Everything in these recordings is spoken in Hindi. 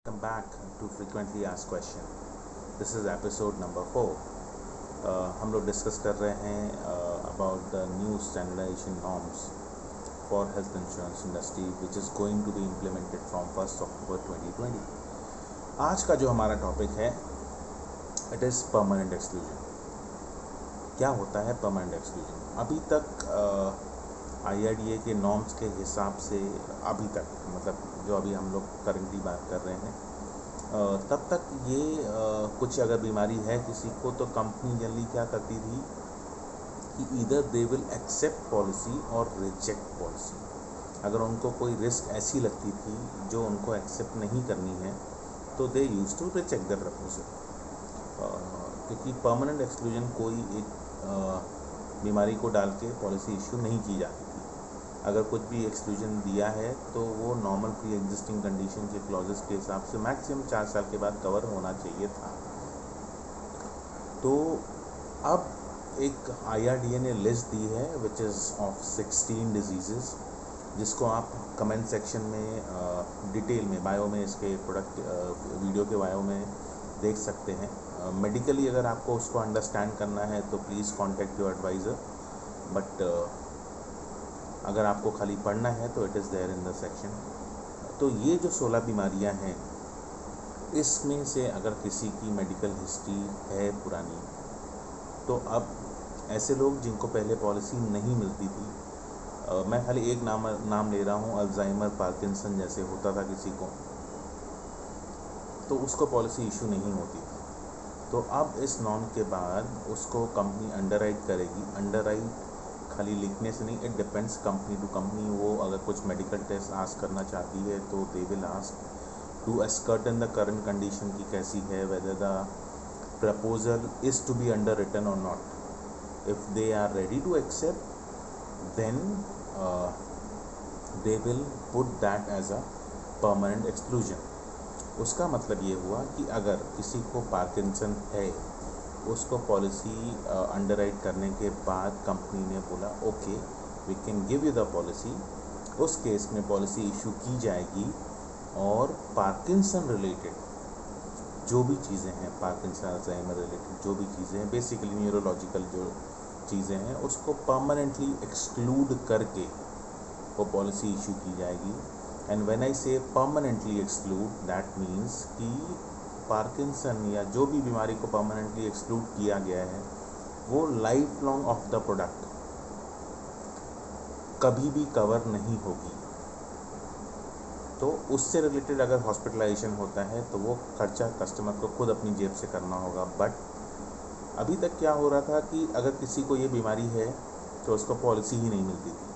Welcome back to Frequently Asked Question. This is episode number 4. हम लोग डिस्कस कर रहे हैं about the new standardization norms for health insurance industry which is going to be implemented from 1st October 2020. आज का जो हमारा टॉपिक है it is permanent exclusion. क्या होता है permanent exclusion? अभी तक IRDA के नॉर्म्स के हिसाब से अभी तक मतलब जो अभी हम लोग करेंटली बात कर रहे हैं तब तक ये कुछ अगर बीमारी है किसी को तो कंपनी जनरली क्या करती थी कि either they will accept policy और रिजेक्ट पॉलिसी। अगर उनको कोई रिस्क ऐसी लगती थी जो उनको एक्सेप्ट नहीं करनी है तो they use to reject the proposal, क्योंकि परमानेंट एक्सक्लूजन कोई एक बीमारी को डाल के पॉलिसी इशू नहीं की जाती थी। अगर कुछ भी एक्सक्लूजन दिया है तो वो नॉर्मल प्री एग्जिस्टिंग कंडीशन के क्लॉजेस के हिसाब से मैक्सिमम 4 साल के बाद कवर होना चाहिए था। तो अब एक IRDA ने लिस्ट दी है विच इज़ ऑफ 16 डिजीज़, जिसको आप कमेंट सेक्शन में डिटेल में बायो में इसके प्रोडक्ट वीडियो के बायो में देख सकते हैं। मेडिकली अगर आपको उसको अंडरस्टैंड करना है तो please contact your adviser, but अगर आपको खाली पढ़ना है तो it is there in the section. तो ये जो 16 बीमारियां हैं इसमें से अगर किसी की मेडिकल हिस्ट्री है पुरानी तो अब ऐसे लोग जिनको पहले पॉलिसी नहीं मिलती थी, मैं खाली एक नाम ले रहा हूँ, अल्जाइमर, पार्किंसन जैसे होता था किसी को, तो उसको पॉलिसी इशू नहीं होती थी। तो अब इस नॉर्म के बाद उसको कंपनी अंडरराइट करेगी। अंडरराइट खाली लिखने से नहीं, it depends company to company. वो अगर कुछ मेडिकल टेस्ट आस्क करना चाहती है तो they will ask to ascertain the current condition की कैसी है, whether the proposal is to be underwritten और not. If they are ready to accept then they will put that as a permanent exclusion. उसका मतलब ये हुआ कि अगर किसी को पार्किंसन है उसको पॉलिसी अंडरराइट करने के बाद कंपनी ने बोला okay we can give you the policy, उस केस में पॉलिसी इशू की जाएगी और पार्किंसन रिलेटेड जो भी चीज़ें हैं, पार्किंसन अल्जाइमर रिलेटेड जो भी चीज़ें हैं, बेसिकली न्यूरोलॉजिकल जो चीज़ें हैं उसको परमानेंटली एक्सक्लूड करके वो पॉलिसी इशू की जाएगी। एंड व्हेन आई से परमानेंटली एक्सक्लूड दैट मीन्स कि पार्किंसन या जो भी बीमारी को परमानेंटली एक्सक्लूड किया गया है वो life long off the product कभी भी कवर नहीं होगी। तो उससे रिलेटेड अगर हॉस्पिटलाइजेशन होता है तो वो खर्चा कस्टमर को खुद अपनी जेब से करना होगा। बट अभी तक क्या हो रहा था कि अगर किसी को ये बीमारी है तो उसको पॉलिसी ही नहीं मिलती थी।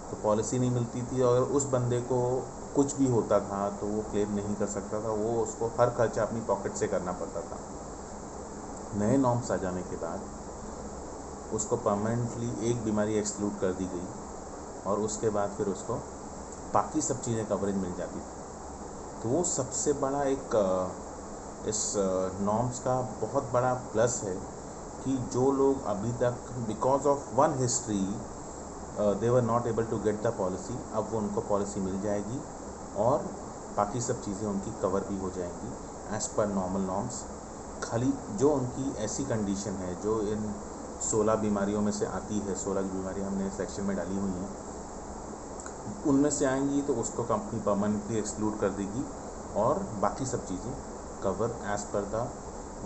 तो पॉलिसी नहीं मिलती थी और उस बंदे को कुछ भी होता था तो वो क्लेम नहीं कर सकता था, वो उसको हर खर्चा अपनी पॉकेट से करना पड़ता था। नए नॉर्म्स आ जाने के बाद उसको परमानेंटली एक बीमारी एक्सक्लूड कर दी गई और उसके बाद फिर उसको बाकी सब चीज़ें कवरेज मिल जाती थी। तो वो सबसे बड़ा एक इस नॉर्म्स का बहुत बड़ा प्लस है कि जो लोग अभी तक because of one history they were not able to get the policy, अब वो उनको पॉलिसी मिल जाएगी और बाकी सब चीज़ें उनकी कवर भी हो जाएंगी एज़ पर नॉर्मल नॉर्म्स। खाली जो उनकी ऐसी कंडीशन है जो इन 16 बीमारियों में से आती है, 16 बीमारियाँ हमने सेक्शन में डाली हुई हैं, उनमें से आएंगी तो उसको कंपनी परमानेंटली एक्सक्लूड कर देगी और बाकी सब चीज़ें cover as per the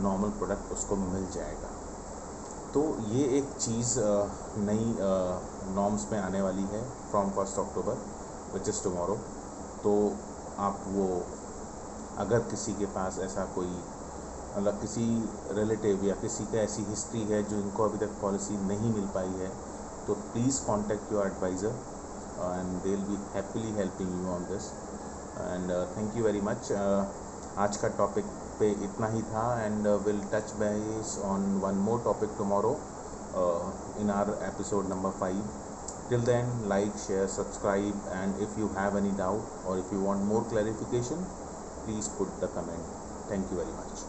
normal product उसको मिल जाएगा। तो ये एक चीज़ नई नॉर्म्स में आने वाली है from 1st October which is tomorrow. तो आप वो अगर किसी के पास ऐसा कोई मतलब किसी रिलेटिव या किसी का ऐसी हिस्ट्री है जो इनको अभी तक पॉलिसी नहीं मिल पाई है तो please contact your adviser and they will be happily helping you on this. And thank you very much. आज का टॉपिक पे इतना ही था and will touch base on one more topic tomorrow in our episode number 5. Till then, like, share, subscribe, and if you have any doubt or if you want more clarification, please put the comment. Thank you very much.